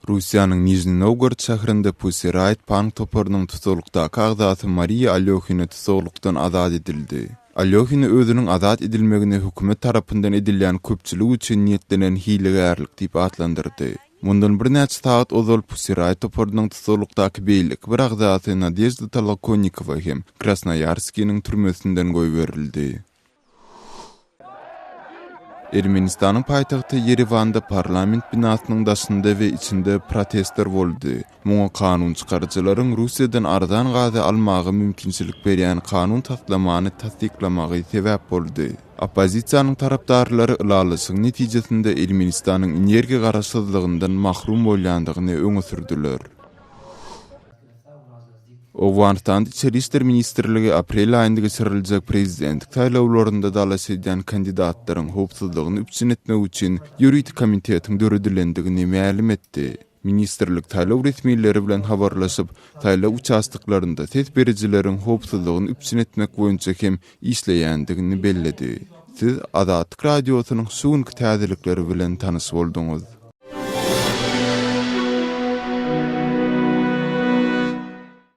Rusiýanyň Nijni Novgorod şäherinde Pussy Riot punk toparynyň tutulukdaky agdaty Maria Alyokhina tutulukdan azad edildi. Alyokhina özüniň azad edilmegini hökümet tarapyndan edilýän köpçülik üçin niýetlenen hilegärlik diýip atlandyrdy. Mundan bir näçe saat ozal Pussy Riot toparynyň tutulukdaky beýlik bir agdaty Nadezhda Tolokonnikova hem Krasnoyarskiň türmesinden goýberildi. Ermenistanyň paýtagty Yerewanda parlament binasynyň daşynda we içinde protestler boldy. Muňa kanun çykarjylaryň Russiýadan ardan gazy almagy mümkinçilik berýän kanun tasdiklamany tasdiklamagy sebäp boldy. Opozisiýanyň tarapdarlary ulalysyň netijesinde Ermenistanyň energiýa garaşsyzlygyndan mahrum bolýandygyny öňe sürdüler. Owganistan İçeri İşler Ministrligi aprel aýynda geçiriljek prezidentlik taýlawlarynda dalaşy edýän kandidatlaryň howpsuzlygyny üpçün etmek üçin ýuridik komitetiň döredilendigini ma'lum etdi. Ministrlik taýlaw resmiýetleri bilen habarlaşyp, taýlaw uçastyklарynda ses berijileriň howpsuzlygyny üpçün etmek boýunça hem işleýändigini belledi. Siz Azatlyk radiosynyň şuňky täzelikleri bilen tanys boldyňyz.